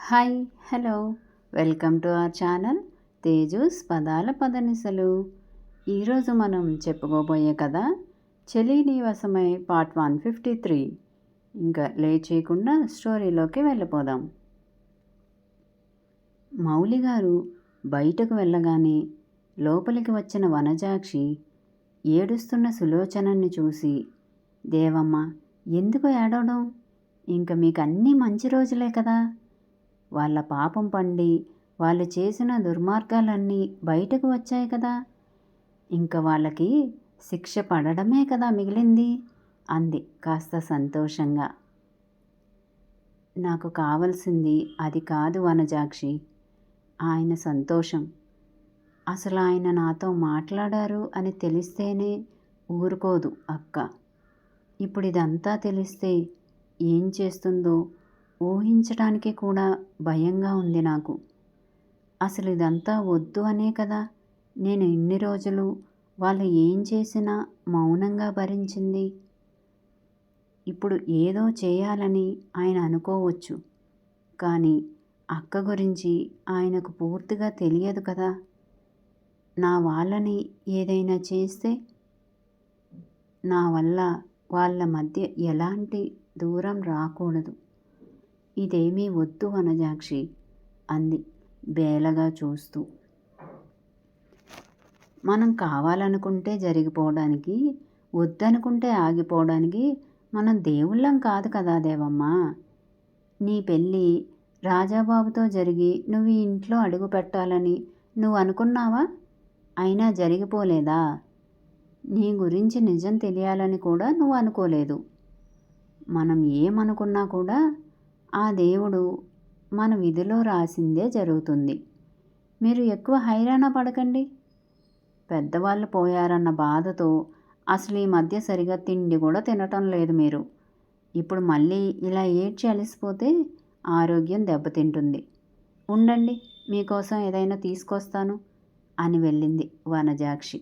Hi hello welcome to our channel Teju's పదాల పదనిసలు. ఈరోజు మనం చెప్పుకోబోయే కథ చెలి నీ వశమై పార్ట్ 153. ఇంకా లేట్ చేయకుండా స్టోరీలోకి వెళ్ళిపోదాం. మౌలి గారు బయటకు వెళ్ళగానే లోపలికి వచ్చిన వనజాక్షి ఏడుస్తున్న సులోచనని చూసి, దేవమ్మ ఎందుకు ఏడవడం, ఇంక మీకు అన్నీ మంచి రోజులే కదా, వాళ్ళ పాపం పండి వాళ్ళు చేసిన దుర్మార్గాలన్నీ బయటకు వచ్చాయి కదా, ఇంకా వాళ్ళకి శిక్ష పడడమే కదా మిగిలింది అంది కాస్త సంతోషంగా. నాకు కావలసింది అది కాదు వనజాక్షి, ఆయన సంతోషం. అసలు ఆయన నాతో మాట్లాడారు అని తెలిస్తేనే ఊరుకోదు అక్క. ఇప్పుడు ఇదంతా తెలిస్తే ఏం చేస్తుందో ఊహించడానికి కూడా భయంగా ఉంది నాకు. అసలు ఇదంతా వద్దు అనే కదా నేను ఇన్ని రోజులు వాళ్ళు ఏం చేసినా మౌనంగా భరించింది. ఇప్పుడు ఏదో చేయాలని ఆయన అనుకోవచ్చు, కానీ అక్క గురించి ఆయనకు పూర్తిగా తెలియదు కదా. నా వాళ్ళని ఏదైనా చేస్తే నా వల్ల వాళ్ళ మధ్య ఎలాంటి దూరం రాకూడదు. ఇదేమీ వద్దు వనజాక్షి అంది బేలగా చూస్తూ. మనం కావాలనుకుంటే జరిగిపోవడానికి, వద్దనుకుంటే ఆగిపోవడానికి మనం దేవుళ్ళం కాదు కదా దేవమ్మ. నీ పెళ్ళి రాజాబాబుతో జరిగి నువ్వు ఈ ఇంట్లో అడుగు పెట్టాలని నువ్వు అనుకున్నావా? అయినా జరిగిపోలేదా? నీ గురించి నిజం తెలియాలని కూడా నువ్వు అనుకోలేదు. మనం ఏమనుకున్నా కూడా ఆ దేవుడు మన విధిలో రాసిందే జరుగుతుంది. మీరు ఎక్కువ హైరాణ పడకండి. పెద్దవాళ్ళు పోయారన్న బాధతో అసలు ఈ మధ్య సరిగా తిండి కూడా తినటం లేదు మీరు. ఇప్పుడు మళ్ళీ ఇలా ఏడ్చి అలసిపోతే ఆరోగ్యం దెబ్బతింటుంది. ఉండండి, మీకోసం ఏదైనా తీసుకొస్తాను అని వెళ్ళింది వనజాక్షి.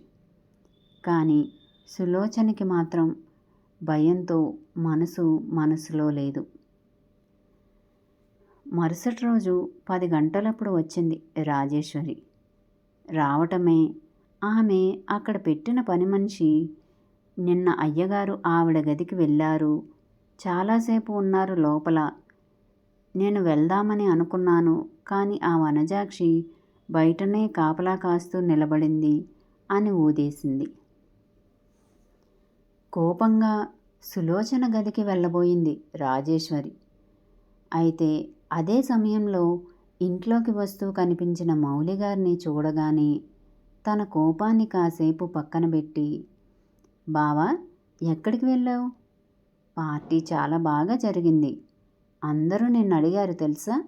కానీ సులోచనకి మాత్రం భయంతో మనసులో లేదు. మరుసటి రోజు 10 గంటలప్పుడు వచ్చింది రాజేశ్వరి. రావటమే ఆమె అక్కడ పెట్టిన పని మనిషి, నిన్న అయ్యగారు ఆవిడ గదికి వెళ్ళారు, చాలాసేపు ఉన్నారు లోపల. నేను వెళ్దామని అనుకున్నాను, కానీ ఆ వనజాక్షి బయటనే కాపలా కాస్తూ నిలబడింది అని ఊదేసింది. కోపంగా సులోచన గదికి వెళ్ళబోయింది రాజేశ్వరి. అయితే అదే సమయంలో ఇంట్లోకి వస్తూ కనిపించిన మౌలిగారిని చూడగానే తన కోపాన్ని కాసేపు పక్కన పెట్టి, బావా ఎక్కడికి వెళ్ళావు? పార్టీ చాలా బాగా జరిగింది, అందరూ నిన్ను అడిగారు తెలుసా,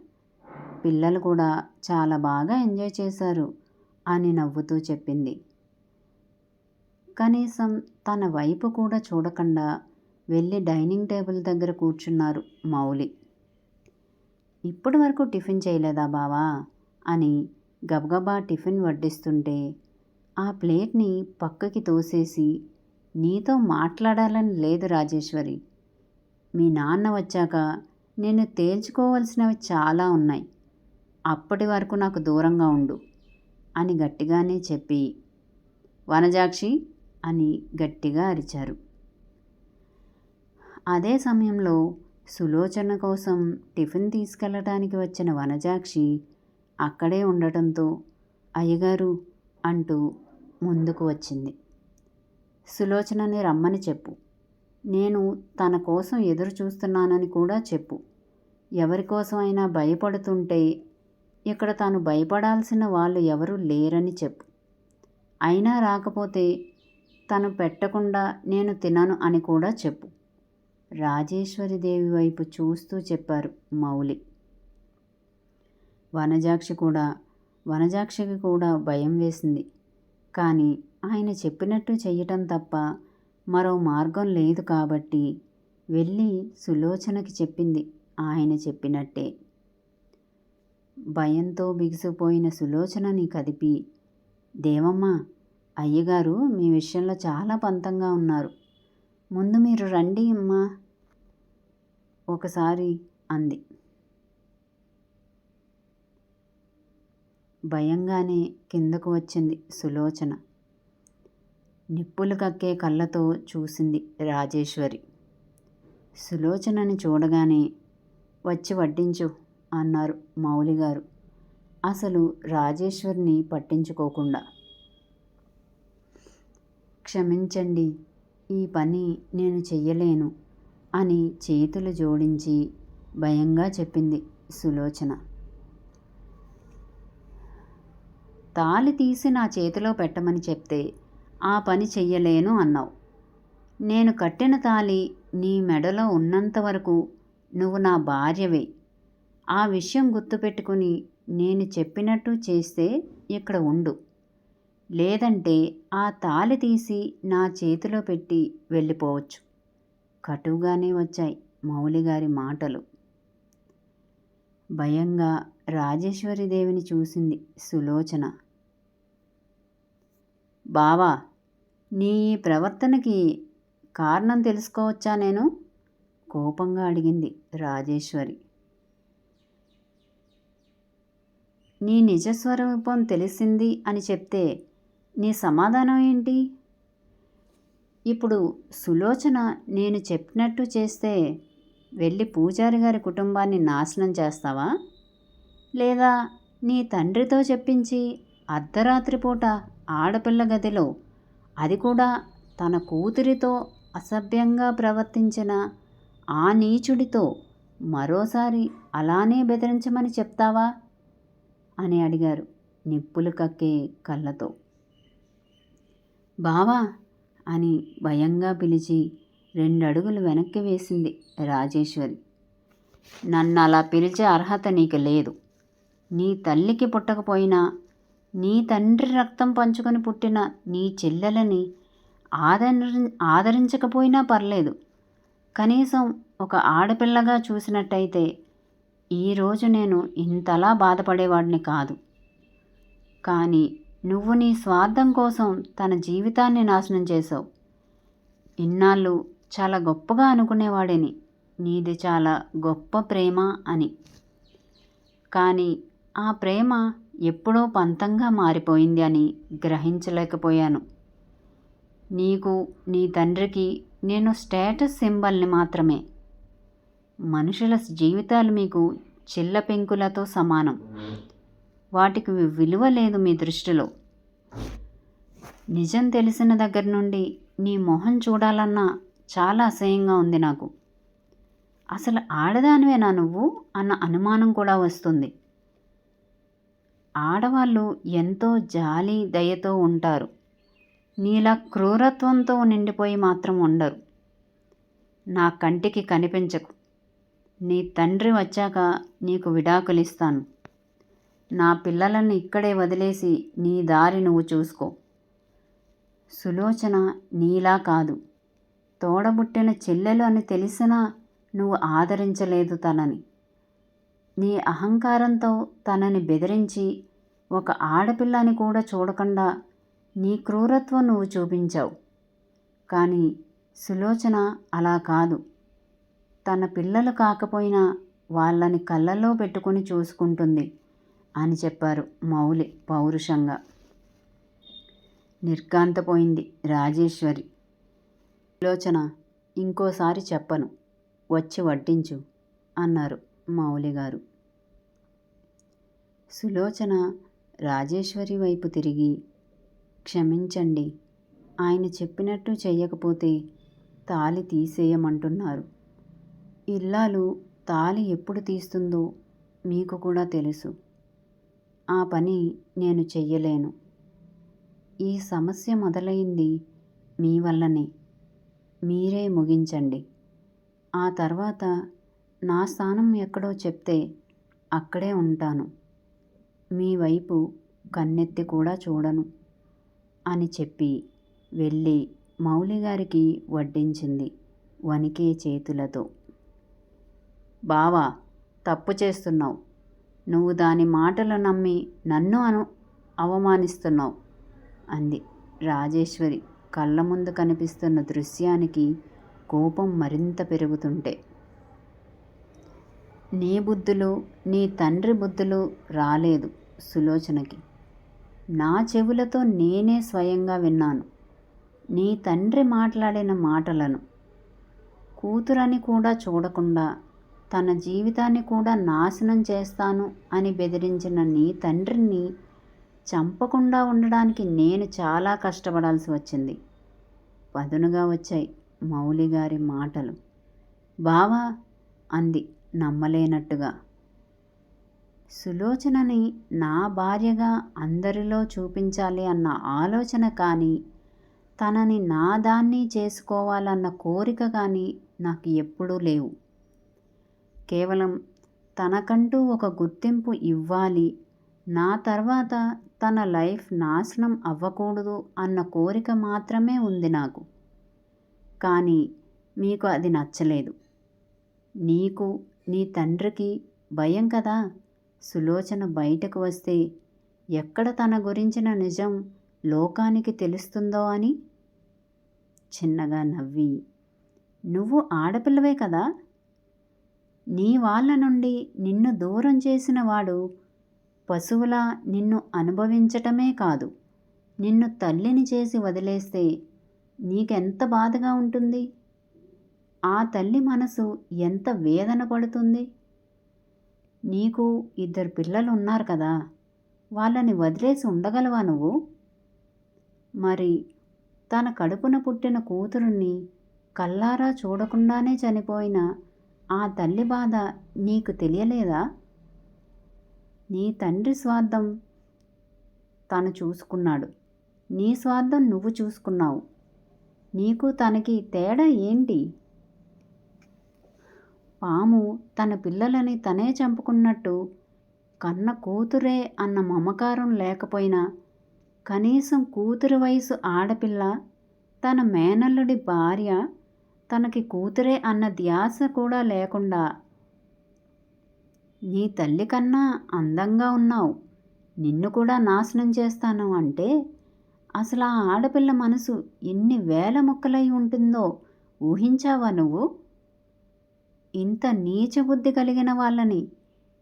పిల్లలు కూడా చాలా బాగా ఎంజాయ్ చేశారు అని నవ్వుతూ చెప్పింది. కనీసం తన వైపు కూడా చూడకుండా వెళ్ళి డైనింగ్ టేబుల్ దగ్గర కూర్చున్నారు మౌలి. ఇప్పటి వరకు టిఫిన్ చేయలేదా బావా అని గబగబా టిఫిన్ వడ్డిస్తుంటే ఆ ప్లేట్ని పక్కకి తోసేసి, నీతో మాట్లాడాలని లేదు రాజేశ్వరి, మీ నాన్న వచ్చాక నేను తేల్చుకోవాల్సినవి చాలా ఉన్నాయి, అప్పటి వరకు నాకు దూరంగా ఉండు అని గట్టిగానే చెప్పి, వనజాక్షి అని గట్టిగా అరిచారు. అదే సమయంలో సులోచన కోసం టిఫిన్ తీసుకెళ్ళటానికి వచ్చిన వనజాక్షి అక్కడే ఉండటంతో అయ్యగారు అంటూ ముందుకు వచ్చింది. సులోచనని రమ్మని చెప్పు, నేను తన కోసం ఎదురు చూస్తున్నానని కూడా చెప్పు. ఎవరికోసం అయినా భయపడుతుంటే ఇక్కడ తాను భయపడాల్సిన వాళ్ళు ఎవరూ లేరని చెప్పు. అయినా రాకపోతే తను పెట్టకుండా నేను తినను అని కూడా చెప్పు. రాజేశ్వరిదేవి వైపు చూస్తూ చెప్పారు మౌలి. వనజాక్షికి కూడా భయం వేసింది. కానీ ఆయన చెప్పినట్టు చెయ్యటం తప్ప మరో మార్గం లేదు కాబట్టి వెళ్ళి సులోచనకి చెప్పింది ఆయన చెప్పినట్టే. భయంతో బిగుసిపోయిన సులోచనని కదిపి, దేవమ్మ అయ్యగారు మీ విషయంలో చాలా పంతంగా ఉన్నారు, ముందు మీరు రండి అమ్మా ఒకసారి అంది. భయంగానే కిందకు వచ్చింది సులోచన. నిప్పులు కక్కే కళ్ళతో చూసింది రాజేశ్వరి. సులోచనని చూడగానే వచ్చి వడ్డించు అన్నారు మౌలిగారు అసలు రాజేశ్వరిని పట్టించుకోకుండా. క్షమించండి, ఈ పని నేను చెయ్యలేను అని చేతులు జోడించి భయంగా చెప్పింది సులోచన. తాళి తీసి నా చేతిలో పెట్టమని చెప్తే ఆ పని చెయ్యలేను అన్నావు. నేను కట్టిన తాళి నీ మెడలో ఉన్నంత వరకు నువ్వు నా భార్యవే. ఆ విషయం గుర్తుపెట్టుకుని నేను చెప్పినట్టు చేస్తే ఇక్కడ ఉండు, లేదంటే ఆ తాళి తీసి నా చేతిలో పెట్టి వెళ్ళిపోవచ్చు. కటువుగానే వచ్చాయి మౌలిగారి మాటలు. భయంగా రాజేశ్వరీదేవిని చూసింది సులోచన. బావా, నీ ఈ ప్రవర్తనకి కారణం తెలుసుకోవచ్చా నేను? కోపంగా అడిగింది రాజేశ్వరి. నీ నిజస్వరూపం తెలిసింది అని చెప్తే నీ సమాధానం ఏంటి? ఇప్పుడు సులోచన నేను చెప్పినట్టు చేస్తే వెళ్ళి పూజారి గారి కుటుంబాన్ని నాశనం చేస్తావా? లేదా నీ తండ్రితో చెప్పించి అర్ధరాత్రి పూట ఆడపిల్ల గదిలో, అది కూడా తన కూతురితో అసభ్యంగా ప్రవర్తించిన ఆ నీచుడితో మరోసారి అలానే బెదిరించమని చెప్తావా అని అడిగారు నిప్పులు కక్కే కళ్ళతో. బావా అని భయంగా పిలిచి 2 అడుగులు వెనక్కి వేసింది రాజేశ్వరి. నన్ను అలా పిలిచే అర్హత నీకు లేదు. నీ తల్లికి పుట్టకపోయినా నీ తండ్రి రక్తం పంచుకొని పుట్టిన నీ చెల్లెలని ఆదరించకపోయినా పర్లేదు. కనీసం ఒక ఆడపిల్లగా చూసినట్టయితే ఈరోజు నేను ఇంతలా బాధపడేవాడిని కాదు. కానీ నువ్వు నీ స్వార్థం కోసం తన జీవితాన్ని నాశనం చేసావు. ఇన్నాళ్ళు చాలా గొప్పగా అనుకునేవాడిని నీది చాలా గొప్ప ప్రేమ అని. కానీ ఆ ప్రేమ ఎప్పుడో పంతంగా మారిపోయింది అని గ్రహించలేకపోయాను. నీకు నీ తండ్రికి నేను స్టేటస్ సింబల్ని మాత్రమే. మనుషుల జీవితాలు మీకు చిల్ల పెంకులతో సమానం. వాటికి విలువ లేదు మీ దృష్టిలో. నిజం తెలిసిన దగ్గర నుండి నీ మొహం చూడాలన్నా చాలా అసహ్యంగా ఉంది నాకు. అసలు ఆడదానివేనా నువ్వు అన్న అనుమానం కూడా వస్తుంది. ఆడవాళ్ళు ఎంతో జాలి దయతో ఉంటారు. నీలా క్రూరత్వంతో నిండిపోయి మాత్రం ఉండరు. నా కంటికి కనిపించకు. నీ తండ్రి వచ్చాక నీకు విడాకులిస్తాను. నా పిల్లలను ఇక్కడే వదిలేసి నీ దారి నువ్వు చూసుకో. సులోచన నీలా కాదు. తోడబుట్టిన చెల్లెలు అని తెలిసినా నువ్వు ఆదరించలేదు తనని. నీ అహంకారంతో తనని బెదిరించి ఒక ఆడపిల్ల అని కూడా చూడకుండా నీ క్రూరత్వం నువ్వు చూపించావు. కానీ సులోచన అలా కాదు. తన పిల్లలు కాకపోయినా వాళ్ళని కళ్ళల్లో పెట్టుకుని చూసుకుంటుంది అని చెప్పారు మౌలి పౌరుషంగా. నిర్ఘాంతపోయింది రాజేశ్వరి. సులోచన, ఇంకోసారి చెప్పను, వచ్చి వడ్డించు అన్నారు మౌలిగారు. సులోచన రాజేశ్వరి వైపు తిరిగి, క్షమించండి, ఆయన చెప్పినట్టు చెయ్యకపోతే తాళి తీసేయమంటున్నారు. ఇల్లాలు తాళి ఎప్పుడు తీస్తుందో మీకు కూడా తెలుసు. ఆ పని నేను చెయ్యలేను. ఈ సమస్య మొదలైంది మీ వల్లనే. మీరే ముగించండి. ఆ తర్వాత నా స్థానం ఎక్కడో చెప్తే అక్కడే ఉంటాను. మీ వైపు కన్నెత్తి కూడా చూడను అని చెప్పి వెళ్ళి మౌలిగారికి వడ్డించింది వణికే చేతులతో. బావా, తప్పు చేస్తున్నావు. నువ్వు దాని మాటలు నమ్మి నన్ను అవమానిస్తున్నావు అంది రాజేశ్వరి కళ్ళ ముందు కనిపిస్తున్న దృశ్యానికి కోపం మరింత పెరుగుతుంటే. నీ బుద్ధులు నీ తండ్రి బుద్ధులు రాలేదు. సులోచనకి. నా చెవులతో నేనే స్వయంగా విన్నాను నీ తండ్రి మాట్లాడిన మాటలను. కూతురని కూడా చూడకుండా తన జీవితాన్ని కూడా నాశనం చేస్తాను అని బెదిరించిన నీ తండ్రిని చంపకుండా ఉండడానికి నేను చాలా కష్టపడాల్సి వచ్చింది. పదునుగా వచ్చాయి మౌలి గారి మాటలు. బావా అంది నమ్మలేనట్టుగా. సులోచనని నా భార్యగా అందరిలో చూపించాలి అన్న ఆలోచన కానీ, తనని నా దాన్ని చేసుకోవాలన్న కోరిక కానీ నాకు ఎప్పుడూ లేవు. కేవలం తనకంటూ ఒక గుర్తింపు ఇవ్వాలి, నా తర్వాత తన లైఫ్ నాశనం అవ్వకూడదు అన్న కోరిక మాత్రమే ఉంది నాకు. కానీ మీకు అది నచ్చలేదు. నీకు నీ తండ్రికి భయం కదా సులోచన బయటకు వస్తే ఎక్కడ తన గురించిన నిజం లోకానికి తెలుస్తుందో అని. చిన్నగా నవ్వి, నువ్వు ఆడపిల్లవే కదా, నీ వాళ్ళ నుండి నిన్ను దూరం చేసిన వాడు పశువులా నిన్ను అనుభవించటమే కాదు, నిన్ను తల్లిని చేసి వదిలేస్తే నీకెంత బాధగా ఉంటుంది, ఆ తల్లి మనసు ఎంత వేదన పడుతుంది. నీకు 2 పిల్లలు ఉన్నారు కదా, వాళ్ళని వదిలేసి ఉండగలవా నువ్వు? మరి తన కడుపున పుట్టిన కూతురుని కల్లారా చూడకుండానే చనిపోయిన ఆ తల్లి బాధ నీకు తెలియలేదా? నీ తండ్రి స్వార్థం తను చూసుకున్నాడు, నీ స్వార్థం నువ్వు చూసుకున్నావు. నీకు తనకి తేడా ఏంటి? పాము తన పిల్లలని తనే చంపుకున్నట్టు కన్న కూతురే అన్న మమకారం లేకపోయినా, కనీసం కూతురి వయసు ఆడపిల్ల తన మేనల్లుడి భార్య తనకి కూతురే అన్న ధ్యాస కూడా లేకుండా, నీ తల్లి కన్నా అందంగా ఉన్నావు, నిన్ను కూడా నాశనం చేస్తాను అంటే అసలు ఆ ఆడపిల్ల మనసు ఎన్ని వేల ముక్కలై ఉంటుందో ఊహించావా నువ్వు? ఇంత నీచబుద్ధి కలిగిన వాళ్ళని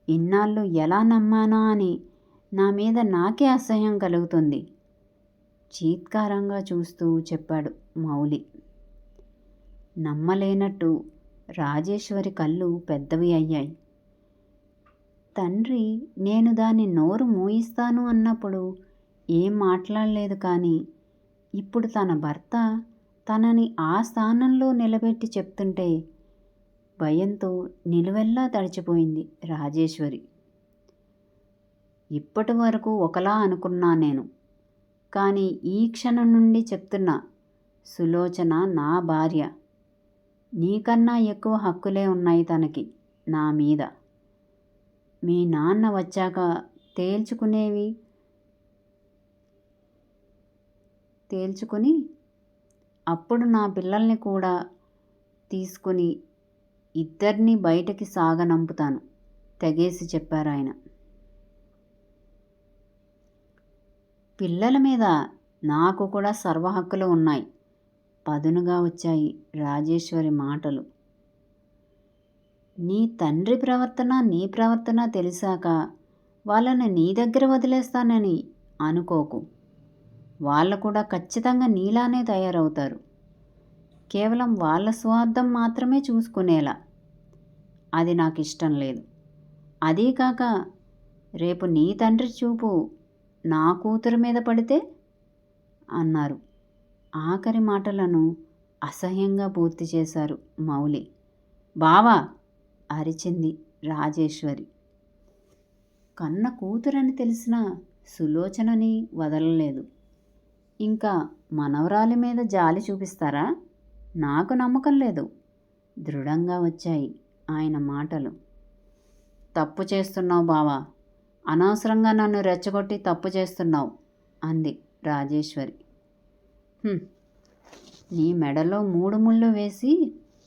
ఇన్నాళ్ళు ఎలా నమ్మానా అని నా మీద నాకే అసహ్యం కలుగుతుంది. చీత్కారంగా చూస్తూ చెప్పాడు మౌలి. నమ్మలేనట్టు రాజేశ్వరి కళ్ళు పెద్దవి అయ్యాయి. తండ్రి నేను దాన్ని నోరు మూయిస్తాను అన్నప్పుడు ఏం మాట్లాడలేదు, కానీ ఇప్పుడు తన భర్త తనని ఆ స్థానంలో నిలబెట్టి చెప్తుంటే భయంతో నిలువెల్లా తడిచిపోయింది రాజేశ్వరి. ఇప్పటి వరకు ఒకలా అనుకున్నా నేను, కానీ ఈ క్షణం నుండి చెప్తున్నా, సులోచన నా భార్య. నీకన్నా ఎక్కువ హక్కులే ఉన్నాయి తనకి నా మీద. మీ నాన్న వచ్చాక తేల్చుకుని అప్పుడు నా పిల్లల్ని కూడా తీసుకుని 2 బయటకి సాగనంపుతాను తెగేసి చెప్పారాయన. పిల్లల మీద నాకు కూడా సర్వ హక్కులు ఉన్నాయి. పదునుగా వచ్చాయి రాజేశ్వరి మాటలు. నీ తండ్రి ప్రవర్తన నీ ప్రవర్తన తెలిసాక వాళ్ళని నీ దగ్గర వదిలేస్తానని అనుకోకు. వాళ్ళు కూడా ఖచ్చితంగా నీలానే తయారవుతారు, కేవలం వాళ్ళ స్వార్థం మాత్రమే చూసుకునేలా. అది నాకు ఇష్టం లేదు. అదీ కాక రేపు నీ తండ్రి చూపు నా కూతురు మీద పడితే అన్నారు. ఆఖరి మాటలను అసహ్యంగా పూర్తి చేశారు మౌలి. బావా అరిచింది రాజేశ్వరి. కన్న కూతురని తెలిసిన సులోచనని వదలలేదు. ఇంకా మనవరాలి మీద జాలి చూపిస్తారా? నాకు నమ్మకం లేదు. దృఢంగా వచ్చాయి ఆయన మాటలు. తప్పు చేస్తున్నావు బావా, అనవసరంగా నన్ను రెచ్చగొట్టి తప్పు చేస్తున్నావు అంది రాజేశ్వరి. నీ మెడలో 3 ముళ్ళు వేసి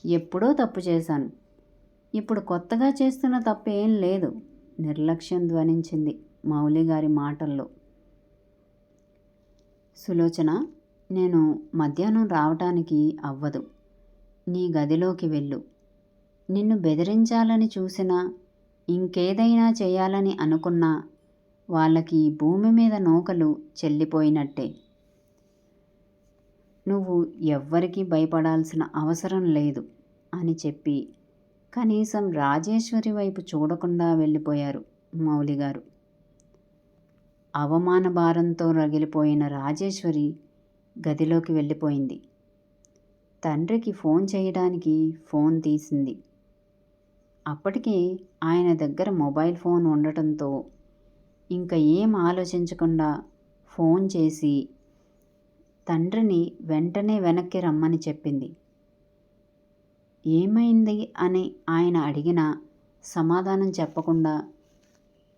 ఎప్పుడో తప్పు చేశాను, ఇప్పుడు కొత్తగా చేస్తున్న తప్పు ఏం లేదు, నిర్లక్ష్యం ధ్వనించింది మౌలి గారి మాటల్లో. సులోచన, నేను మధ్యాహ్నం రావటానికి అవ్వదు. నీ గదిలోకి వెళ్ళు. నిన్ను బెదిరించాలని చూసినా, ఇంకేదైనా చేయాలని అనుకున్నా వాళ్ళకి ఈ భూమి మీద నూకలు చెల్లిపోయినట్టే. నువ్వు ఎవ్వరికీ భయపడాల్సిన అవసరం లేదు అని చెప్పి కనీసం రాజేశ్వరి వైపు చూడకుండా వెళ్ళిపోయారు మౌలిగారు. అవమాన భారంతో రగిలిపోయిన రాజేశ్వరి గదిలోకి వెళ్ళిపోయింది. తండ్రికి ఫోన్ చేయడానికి ఫోన్ తీసింది. అప్పటికే ఆయన దగ్గర మొబైల్ ఫోన్ ఉండటంతో ఇంకా ఏం ఆలోచించకుండా ఫోన్ చేసి తండ్రిని వెంటనే వెనక్కి రమ్మని చెప్పింది. ఏమైంది అని ఆయన అడిగినా సమాధానం చెప్పకుండా,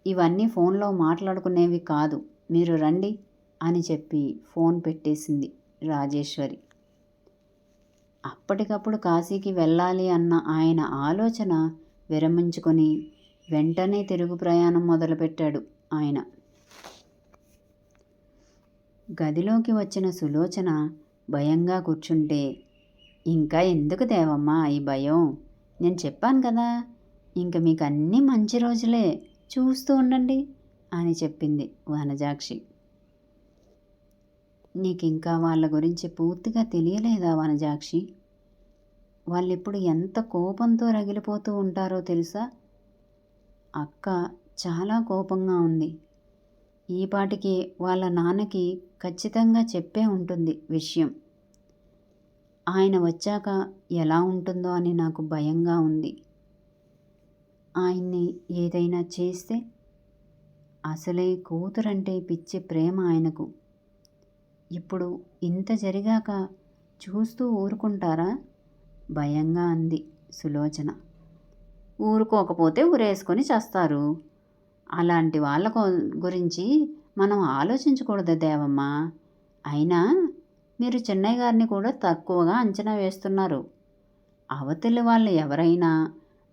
ఇవన్నీ ఫోన్లో మాట్లాడుకునేవి కాదు, మీరు రండి అని చెప్పి ఫోన్ పెట్టేసింది రాజేశ్వరి. అప్పటికప్పుడు కాశీకి వెళ్ళాలి అన్న ఆయన ఆలోచన విరమించుకొని వెంటనే తిరుగు ప్రయాణం మొదలుపెట్టాడు ఆయన. గదిలోకి వచ్చిన సులోచన భయంగా కూర్చుంటే, ఇంకా ఎందుకు దేవమ్మా ఈ భయం, నేను చెప్పాను కదా, ఇంక మీకు అన్నీ మంచి రోజులే, చూస్తూ ఉండండి అని చెప్పింది వనజాక్షి. నీకింకా వాళ్ళ గురించి పూర్తిగా తెలియలేదా వనజాక్షి? వాళ్ళిప్పుడు ఎంత కోపంతో రగిలిపోతూ ఉంటారో తెలుసా? అక్క చాలా కోపంగా ఉంది. ఈపాటికి వాళ్ళ నాన్నకి ఖచ్చితంగా చెప్పే ఉంటుంది విషయం. ఆయన వచ్చాక ఎలా ఉంటుందో అని నాకు భయంగా ఉంది. ఆయన్ని ఏదైనా చేస్తే? అసలే కూతురంటే పిచ్చి ప్రేమ ఆయనకు. ఇప్పుడు ఇంత జరిగాక చూస్తూ ఊరుకుంటారా? భయంగా అంది సులోచన. ఊరుకోకపోతే ఊరేసుకొని చేస్తారు. అలాంటి వాళ్ళ గురించి మనం ఆలోచించకూడదు దేవమ్మ. అయినా మీరు చెన్నై గారిని కూడా తక్కువగా అంచనా వేస్తున్నారు. అవతలి వాళ్ళు ఎవరైనా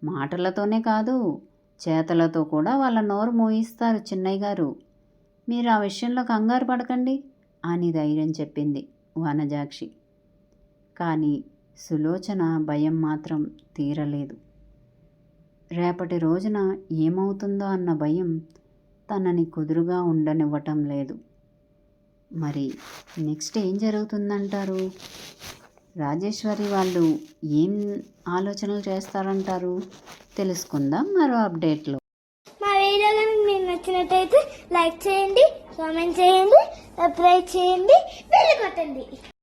మాటలతోనే కాదు, చేతలతో కూడా వాళ్ళ నోరు మోయిస్తారు చిన్నయ్య గారు. మీరు ఆ విషయంలో కంగారు పడకండి అని ధైర్యం చెప్పింది వనజాక్షి. కానీ సులోచన భయం మాత్రం తీరలేదు. రేపటి రోజున ఏమవుతుందో అన్న భయం తనని కుదురుగా ఉండనివ్వటం లేదు. మరి నెక్స్ట్ ఏం జరుగుతుందంటారు? రాజేశ్వరి వాళ్ళు ఏం ఆలోచనలు చేస్తారంటారు? తెలుసుకుందాం మరో అప్డేట్లో. మా వీడియో కనుక మీకు నచ్చినట్టయితే లైక్ చేయండి, కామెంట్ చేయండి, సబ్స్క్రైబ్ చేయండి, బెల్ కొట్టండి.